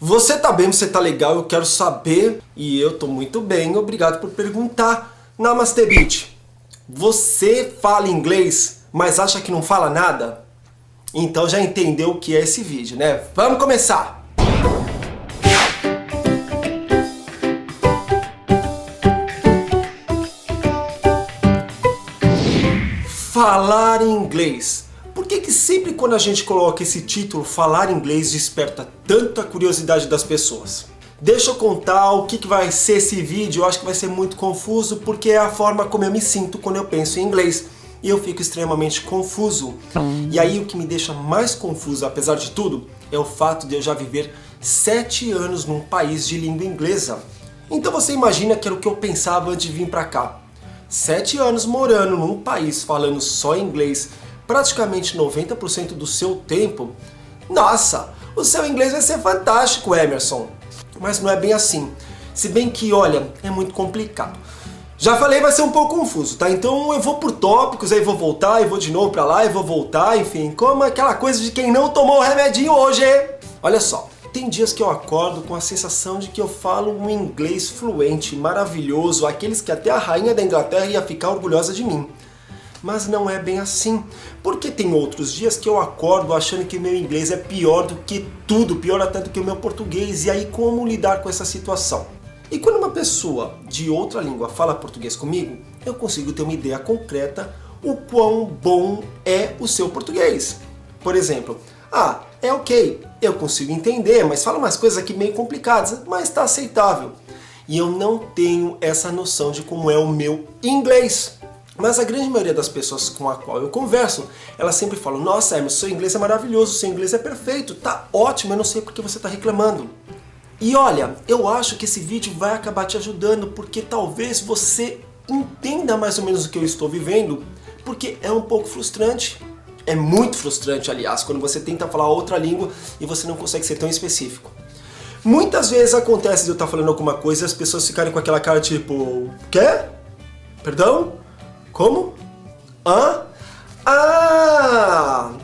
Você tá bem, você tá legal, eu quero saber. E eu tô muito bem, obrigado por perguntar. Namaste Beach, você fala inglês, mas acha que não fala nada? Então já entendeu o que é esse vídeo, né? Vamos começar! Falar inglês. Por que sempre quando a gente coloca esse título, falar inglês, desperta tanta curiosidade das pessoas? Deixa eu contar o que vai ser esse vídeo. Eu acho que vai ser muito confuso porque é a forma como eu me sinto quando eu penso em inglês. E eu fico extremamente confuso. E aí o que me deixa mais confuso, apesar de tudo, é o fato de eu já viver 7 anos num país de língua inglesa. Então você imagina que era o que eu pensava antes de vir pra cá. 7 anos morando num país falando só inglês, praticamente 90% do seu tempo. Nossa, o seu inglês vai ser fantástico, Emerson. Mas não é bem assim. Se bem que, olha, é muito complicado. Já falei, vai ser um pouco confuso, tá? Então eu vou por tópicos, aí vou voltar, e vou de novo pra lá, e vou voltar, enfim, como aquela coisa de quem não tomou o remedinho hoje. Olha só. Tem dias que eu acordo com a sensação de que eu falo um inglês fluente, maravilhoso, aqueles que até a rainha da Inglaterra ia ficar orgulhosa de mim. Mas não é bem assim, porque tem outros dias que eu acordo achando que o meu inglês é pior do que tudo, pior até do que o meu português, e aí como lidar com essa situação? E quando uma pessoa de outra língua fala português comigo, eu consigo ter uma ideia concreta o quão bom é o seu português. Por exemplo, é ok, eu consigo entender, mas fala umas coisas aqui meio complicadas, mas está aceitável. E eu não tenho essa noção de como é o meu inglês. Mas a grande maioria das pessoas com a qual eu converso, elas sempre falam: nossa, Emerson, seu inglês é maravilhoso, seu inglês é perfeito, tá ótimo, eu não sei por que você está reclamando. E olha, eu acho que esse vídeo vai acabar te ajudando, porque talvez você entenda mais ou menos o que eu estou vivendo, porque é um pouco frustrante. É muito frustrante, aliás, quando você tenta falar outra língua e você não consegue ser tão específico. Muitas vezes acontece de eu estar falando alguma coisa e as pessoas ficarem com aquela cara tipo: quê? Perdão? Como? Hã?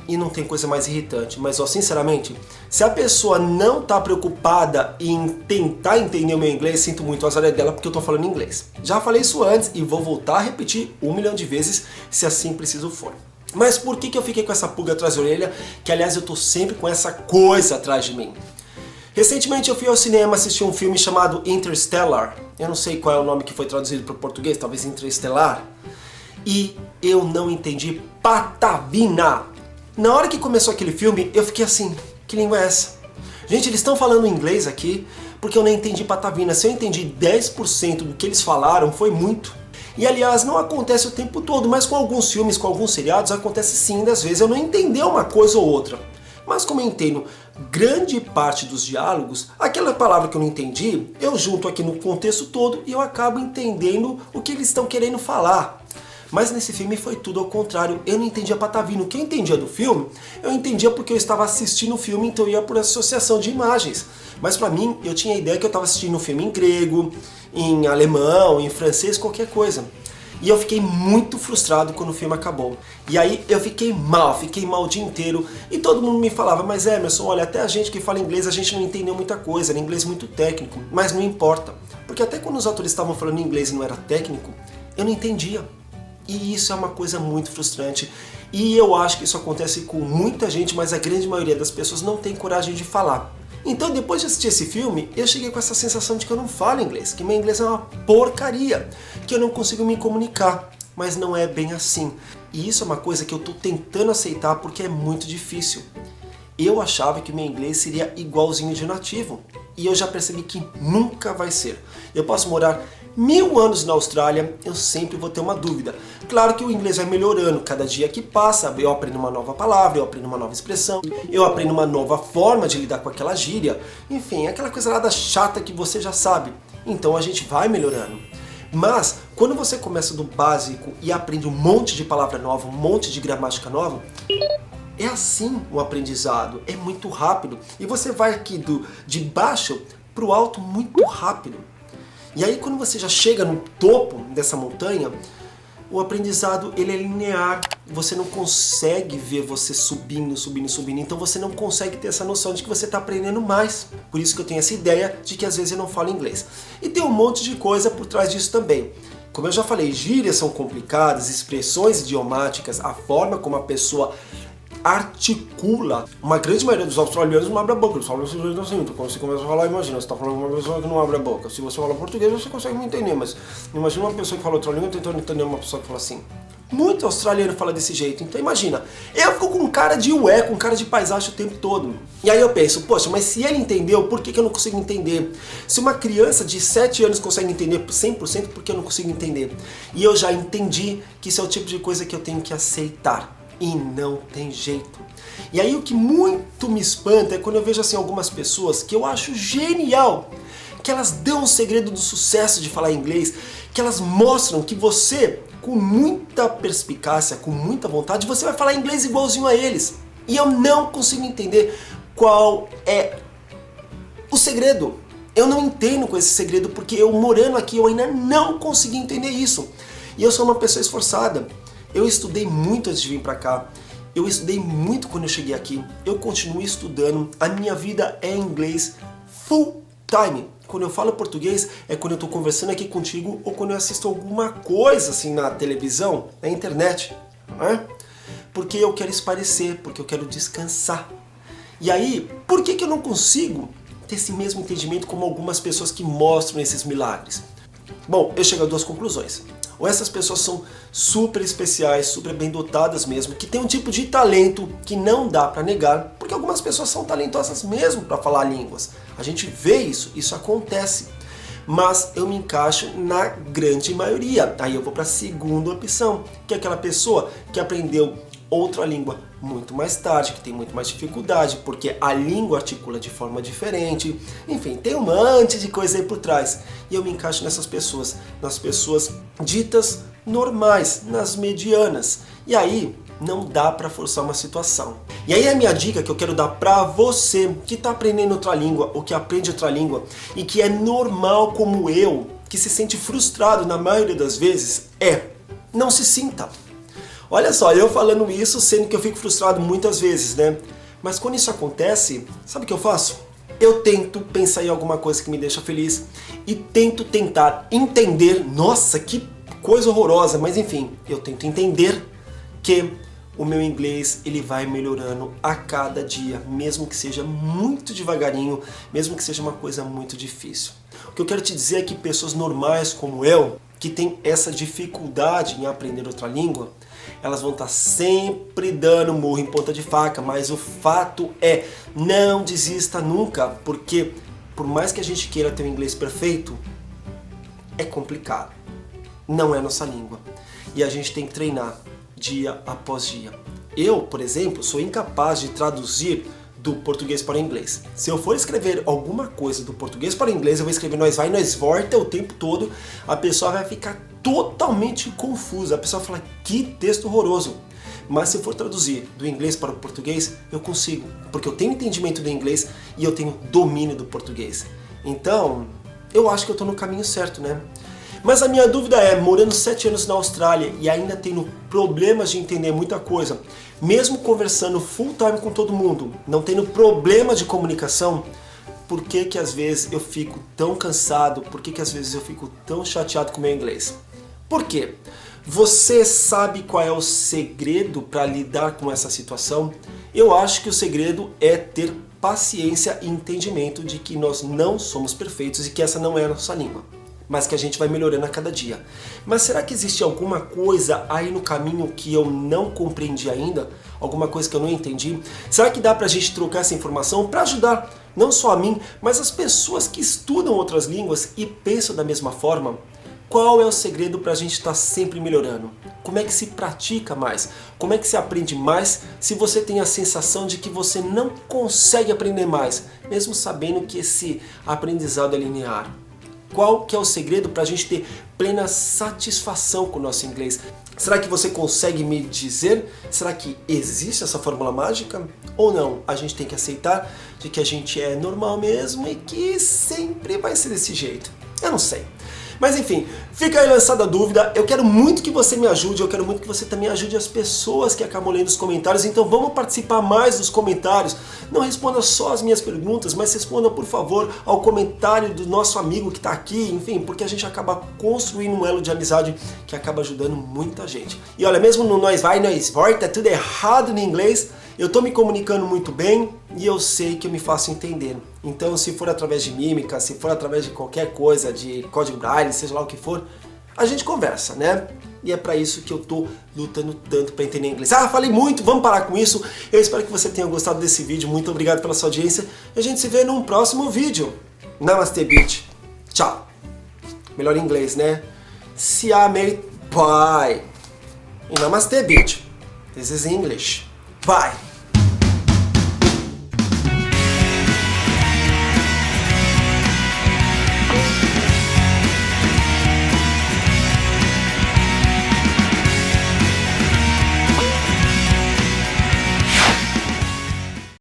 E não tem coisa mais irritante, mas sinceramente, se a pessoa não está preocupada em tentar entender o meu inglês, sinto muito, a azar é dela porque eu estou falando inglês. Já falei isso antes e vou voltar a repetir 1 milhão de vezes se assim preciso for. Mas por que eu fiquei com essa pulga atrás da orelha? Que aliás eu tô sempre com essa coisa atrás de mim. Recentemente eu fui ao cinema assistir um filme chamado Interstellar. Eu não sei qual é o nome que foi traduzido para o português, talvez Interestelar. E eu não entendi patavina. Na hora que começou aquele filme, eu fiquei assim: que língua é essa? Gente, eles estão falando inglês aqui porque eu não entendi patavina. Se eu entendi 10% do que eles falaram, foi muito. E aliás, não acontece o tempo todo, mas com alguns filmes, com alguns seriados, acontece sim, às vezes eu não entender uma coisa ou outra. Mas como eu entendo grande parte dos diálogos, aquela palavra que eu não entendi, eu junto aqui no contexto todo e eu acabo entendendo o que eles estão querendo falar. Mas nesse filme foi tudo ao contrário, eu não entendia patavina. O que eu entendia do filme, eu entendia porque eu estava assistindo o filme, então eu ia por associação de imagens. Mas pra mim, eu tinha a ideia que eu estava assistindo um filme em grego, em alemão, em francês, qualquer coisa. E eu fiquei muito frustrado quando o filme acabou. E aí eu fiquei mal o dia inteiro. E todo mundo me falava: mas Emerson, olha, até a gente que fala inglês, a gente não entendeu muita coisa, era inglês muito técnico. Mas não importa, porque até quando os atores estavam falando inglês e não era técnico, eu não entendia. E isso é uma coisa muito frustrante. E eu acho que isso acontece com muita gente, mas a grande maioria das pessoas não tem coragem de falar. Então, depois de assistir esse filme, eu cheguei com essa sensação de que eu não falo inglês, que meu inglês é uma porcaria, que eu não consigo me comunicar. Mas não é bem assim. E isso é uma coisa que eu estou tentando aceitar porque é muito difícil. Eu achava que meu inglês seria igualzinho de nativo. E eu já percebi que nunca vai ser. Eu posso morar 1000 anos na Austrália, eu sempre vou ter uma dúvida. Claro que o inglês vai melhorando, cada dia que passa eu aprendo uma nova palavra, eu aprendo uma nova expressão, eu aprendo uma nova forma de lidar com aquela gíria, enfim, aquela coisa lá da chata que você já sabe. Então a gente vai melhorando. Mas quando você começa do básico e aprende um monte de palavra nova, um monte de gramática nova, é assim o aprendizado, é muito rápido. E você vai aqui de baixo para o alto muito rápido. E aí quando você já chega no topo dessa montanha, o aprendizado ele é linear, você não consegue ver você subindo, então você não consegue ter essa noção de que você está aprendendo mais. Por isso que eu tenho essa ideia de que às vezes eu não falo inglês. E tem um monte de coisa por trás disso também. Como eu já falei, gírias são complicadas, expressões idiomáticas, a forma como a pessoa articula. Uma grande maioria dos australianos não abre a boca, eles falam assim, então quando você começa a falar, imagina, você está falando com uma pessoa que não abre a boca. Se você fala português, você consegue me entender, mas imagina uma pessoa que fala outra língua tentando entender uma pessoa que fala assim. Muito australiano fala desse jeito, então imagina, eu fico com cara de ué, com cara de paisagem o tempo todo. E aí eu penso, poxa, mas se ele entendeu, por que eu não consigo entender? Se uma criança de 7 anos consegue entender 100%, por que eu não consigo entender? E eu já entendi que isso é o tipo de coisa que eu tenho que aceitar. E não tem jeito. E aí o que muito me espanta é quando eu vejo assim algumas pessoas que eu acho genial, que elas dão o segredo do sucesso de falar inglês, que elas mostram que você, com muita perspicácia, com muita vontade, você vai falar inglês igualzinho a eles. E eu não consigo entender qual é o segredo. Eu não entendo com esse segredo porque eu morando aqui eu ainda não consegui entender isso. E eu sou uma pessoa esforçada. Eu estudei muito antes de vir pra cá, eu estudei muito quando eu cheguei aqui, eu continuo estudando, a minha vida é inglês full time. Quando eu falo português é quando eu tô conversando aqui contigo ou quando eu assisto alguma coisa assim na televisão, na internet, não é? Porque eu quero esparecer, porque eu quero descansar. E aí, por que eu não consigo ter esse mesmo entendimento como algumas pessoas que mostram esses milagres? Bom, eu chego a duas conclusões. Ou essas pessoas são super especiais, super bem dotadas mesmo, que tem um tipo de talento que não dá pra negar, porque algumas pessoas são talentosas mesmo para falar línguas. A gente vê isso, isso acontece. Mas eu me encaixo na grande maioria. Aí eu vou para a segunda opção, que é aquela pessoa que aprendeu outra língua muito mais tarde, que tem muito mais dificuldade, porque a língua articula de forma diferente. Enfim, tem um monte de coisa aí por trás. E eu me encaixo nessas pessoas, nas pessoas ditas normais, nas medianas. E aí não dá para forçar uma situação. E aí a minha dica que eu quero dar para você que está aprendendo outra língua ou que aprende outra língua e que é normal como eu, que se sente frustrado na maioria das vezes, é não se sinta. Olha só, eu falando isso, sendo que eu fico frustrado muitas vezes, né? Mas quando isso acontece, sabe o que eu faço? Eu tento pensar em alguma coisa que me deixa feliz e tento tentar entender, nossa, que coisa horrorosa, mas enfim, eu tento entender que o meu inglês ele vai melhorando a cada dia, mesmo que seja muito devagarinho, mesmo que seja uma coisa muito difícil. O que eu quero te dizer é que pessoas normais como eu, que têm essa dificuldade em aprender outra língua, elas vão estar sempre dando murro em ponta de faca, mas o fato é, não desista nunca, porque por mais que a gente queira ter um inglês perfeito, é complicado. Não é nossa língua. E a gente tem que treinar dia após dia. Eu, por exemplo, sou incapaz de traduzir do português para o inglês. Se eu for escrever alguma coisa do português para o inglês, eu vou escrever nós vai, nós volta o tempo todo, a pessoa vai ficar totalmente confusa, a pessoa vai falar, que texto horroroso. Mas se eu for traduzir do inglês para o português, eu consigo, porque eu tenho entendimento do inglês e eu tenho domínio do português. Então, eu acho que eu estou no caminho certo, né? Mas a minha dúvida é, morando 7 anos na Austrália e ainda tendo problemas de entender muita coisa, mesmo conversando full time com todo mundo, não tendo problema de comunicação, por que que às vezes eu fico tão cansado, por que que às vezes eu fico tão chateado com o meu inglês? Por quê? Você sabe qual é o segredo para lidar com essa situação? Eu acho que o segredo é ter paciência e entendimento de que nós não somos perfeitos e que essa não é a nossa língua, mas que a gente vai melhorando a cada dia. Mas será que existe alguma coisa aí no caminho que eu não compreendi ainda? Alguma coisa que eu não entendi? Será que dá pra gente trocar essa informação para ajudar não só a mim, mas as pessoas que estudam outras línguas e pensam da mesma forma? Qual é o segredo para a gente estar sempre melhorando? Como é que se pratica mais? Como é que se aprende mais se você tem a sensação de que você não consegue aprender mais, mesmo sabendo que esse aprendizado é linear? Qual que é o segredo para a gente ter plena satisfação com o nosso inglês? Será que você consegue me dizer? Será que existe essa fórmula mágica? Ou não? A gente tem que aceitar de que a gente é normal mesmo e que sempre vai ser desse jeito. Eu não sei. Mas enfim, fica aí lançada a dúvida. Eu quero muito que você me ajude, eu quero muito que você também ajude as pessoas que acabam lendo os comentários. Então vamos participar mais dos comentários. Não responda só as minhas perguntas, mas responda, por favor, ao comentário do nosso amigo que está aqui. Enfim, porque a gente acaba construindo um elo de amizade que acaba ajudando muita gente. E olha, mesmo no nós vai, nós volta, tudo errado no inglês, eu estou me comunicando muito bem e eu sei que eu me faço entender. Então, se for através de mímica, se for através de qualquer coisa, de código braille, seja lá o que for, a gente conversa, né? E é para isso que eu tô lutando tanto para entender inglês. Ah, falei muito, vamos parar com isso. Eu espero que você tenha gostado desse vídeo. Muito obrigado pela sua audiência. E a gente se vê num próximo vídeo. Namaste, bitch. Tchau. Melhor em inglês, né? Siamei pai. E Namaste, bitch. This is English. Bye.